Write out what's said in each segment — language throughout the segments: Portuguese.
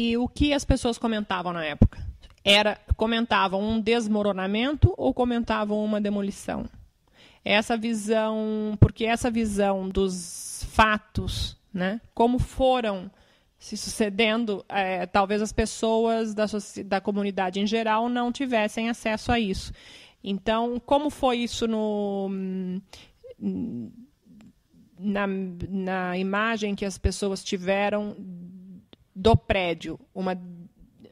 E o que as pessoas comentavam na época? Comentavam um desmoronamento ou comentavam uma demolição? Porque essa visão dos fatos, né, como foram se sucedendo, talvez as pessoas da comunidade em geral não tivessem acesso a isso. Então, como foi isso na imagem que as pessoas tiveram do prédio?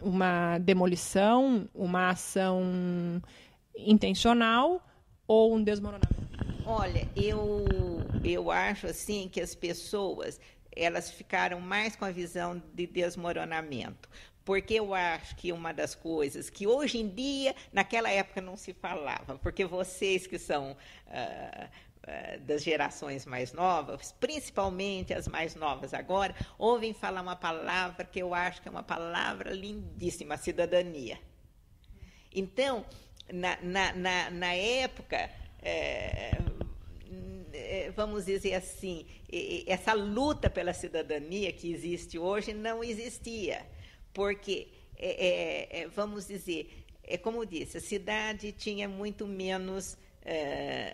Uma demolição, uma ação intencional ou um desmoronamento? Olha, eu acho assim que as pessoas elas ficaram mais com a visão de desmoronamento, porque eu acho que uma das coisas que hoje em dia, naquela época não se falava, porque vocês que são das gerações mais novas, principalmente as mais novas agora, ouvem falar uma palavra que eu acho que é uma palavra lindíssima, cidadania. Então, na época, vamos dizer assim, essa luta pela cidadania que existe hoje não existia, porque, vamos dizer, como eu disse, a cidade tinha muito menos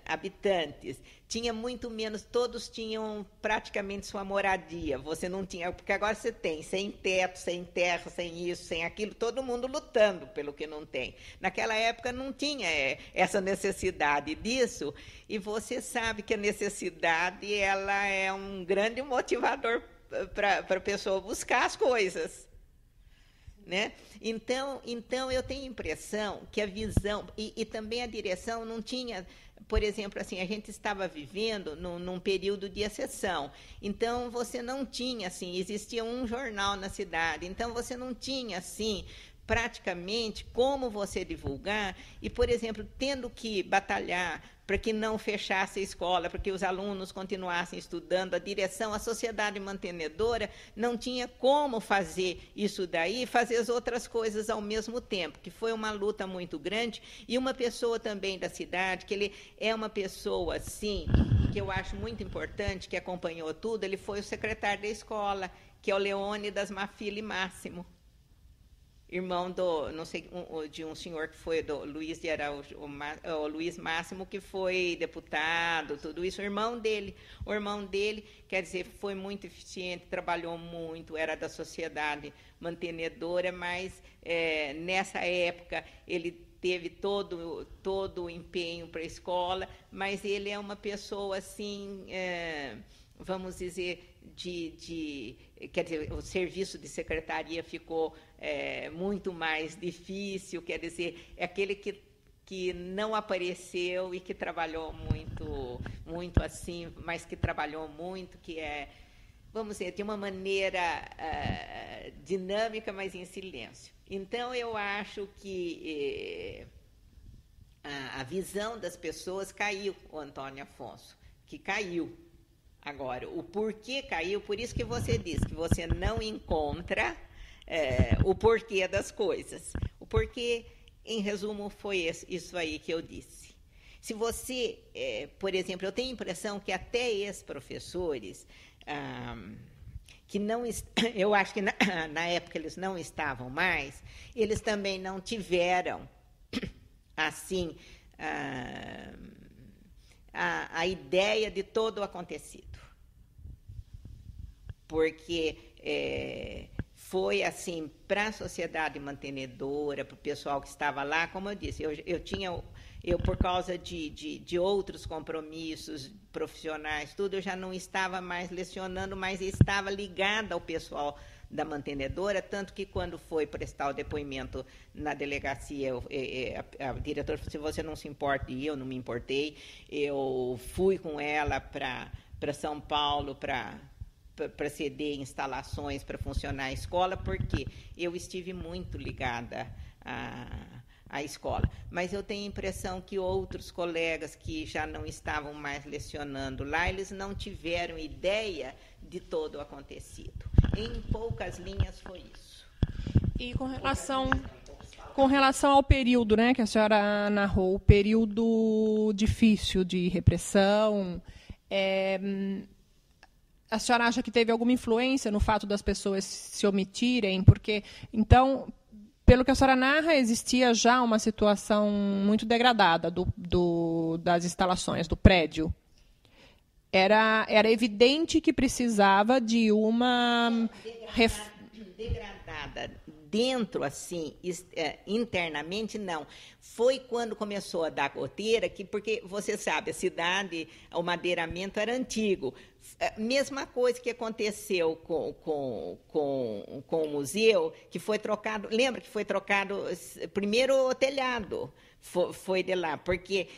habitantes, tinha muito menos, todos tinham praticamente sua moradia, você não tinha, porque agora você tem, sem teto, sem terra, sem isso, sem aquilo, todo mundo lutando pelo que não tem. Naquela época não tinha essa necessidade disso, e você sabe que a necessidade ela é um grande motivador para a pessoa buscar as coisas. Né? Então, eu tenho a impressão que a visão e também a direção não tinha, por exemplo, assim, a gente estava vivendo num período de exceção, então você não tinha, assim, existia um jornal na cidade, então você não tinha, assim, praticamente como você divulgar e, por exemplo, tendo que batalhar para que não fechasse a escola, para que os alunos continuassem estudando, a direção, a sociedade mantenedora não tinha como fazer isso daí, fazer as outras coisas ao mesmo tempo, que foi uma luta muito grande, e uma pessoa também da cidade, que ele é uma pessoa, assim, que eu acho muito importante, que acompanhou tudo, ele foi o secretário da escola, que é o Leônidas Mafili Máximo, irmão de um senhor que foi do Luiz de Araújo, o Luiz Máximo, que foi deputado, tudo isso, o irmão dele, quer dizer, foi muito eficiente, trabalhou muito, era da sociedade mantenedora, mas nessa época ele teve todo o empenho para a escola, mas ele é uma pessoa assim, vamos dizer, quer dizer, o serviço de secretaria ficou muito mais difícil, quer dizer, é aquele que não apareceu e que trabalhou muito assim, mas que trabalhou muito, que vamos dizer, de uma maneira dinâmica, mas em silêncio. Então, eu acho que a visão das pessoas caiu, o Antônio Afonso, que caiu. Agora, o porquê caiu, por isso que você diz que você não encontra o porquê das coisas. O porquê, em resumo, foi isso aí que eu disse. Se você, por exemplo, eu tenho a impressão que até ex-professores, que não, eu acho que na época eles não estavam mais, eles também não tiveram, assim, a ideia de todo o acontecido. Porque foi assim, para a sociedade mantenedora, para o pessoal que estava lá, como eu disse, eu por causa de outros compromissos profissionais, tudo, eu já não estava mais lecionando, mas estava ligada ao pessoal da mantenedora, tanto que quando foi prestar o depoimento na delegacia, a diretora falou, se você não se importa, e eu não me importei, eu fui com ela para São Paulo para ceder instalações para funcionar a escola, porque eu estive muito ligada à escola. Mas eu tenho a impressão que outros colegas que já não estavam mais lecionando lá, eles não tiveram ideia de todo o acontecido. Em poucas linhas foi isso. E com relação ao período, né, que a senhora narrou, o período difícil de repressão, A senhora acha que teve alguma influência no fato das pessoas se omitirem? Porque, então, pelo que a senhora narra, existia já uma situação muito degradada das instalações, do prédio. Era evidente que precisava de uma... Degradada dentro, assim, internamente, não. Foi quando começou a dar goteira, porque você sabe, a cidade, o madeiramento era antigo. Mesma coisa que aconteceu com o museu, que foi trocado, lembra que foi trocado primeiro o telhado, foi de lá, porque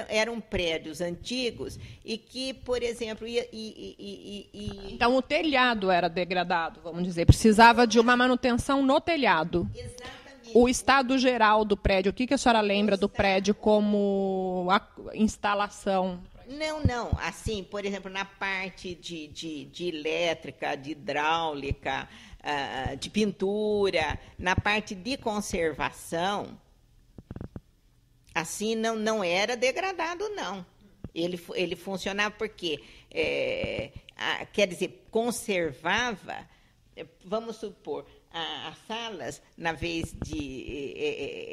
eram prédios antigos e que, por exemplo... Então, o telhado era degradado, vamos dizer, precisava de uma manutenção no telhado. Exatamente. O estado geral do prédio, o que a senhora lembra do prédio como instalação? Não. Assim, por exemplo, na parte de elétrica, de hidráulica, de pintura, na parte de conservação, assim, não era degradado, não. Ele funcionava porque, quer dizer, conservava, vamos supor, as salas, na vez de...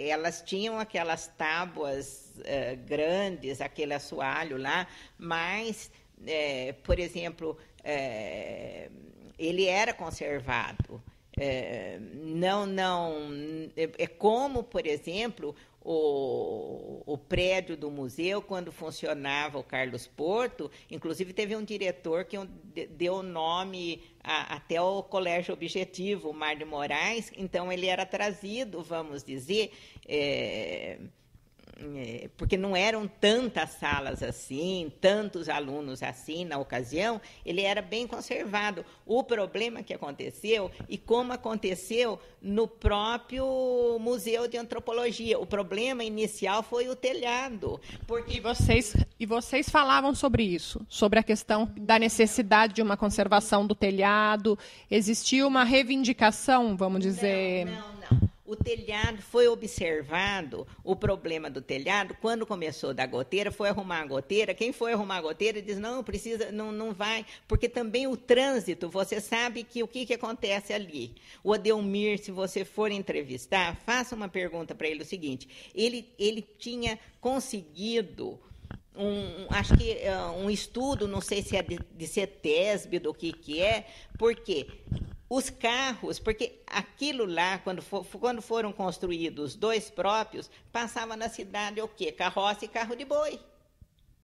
elas tinham aquelas tábuas grandes, aquele assoalho lá, mas, por exemplo, ele era conservado. É como, por exemplo, o prédio do museu, quando funcionava o Carlos Porto, inclusive teve um diretor que deu o nome até ao Colégio Objetivo, o Mar de Moraes, então ele era trazido, vamos dizer, porque não eram tantas salas assim, tantos alunos assim na ocasião, ele era bem conservado. O problema que aconteceu, e como aconteceu no próprio Museu de Antropologia, o problema inicial foi o telhado. Porque... E vocês falavam sobre isso, sobre a questão da necessidade de uma conservação do telhado, existia uma reivindicação, vamos dizer... Não. O telhado foi observado, o problema do telhado, quando começou a dar goteira, foi arrumar a goteira. Quem foi arrumar a goteira diz, não, precisa, não vai, porque também o trânsito, você sabe que o que acontece ali. O Adelmir, se você for entrevistar, faça uma pergunta para ele, o seguinte, ele tinha conseguido... acho que um estudo, não sei se é de CETESB, do que é, porque os carros, porque aquilo lá, quando foram construídos dois próprios, passava na cidade o quê? Carroça e carro de boi.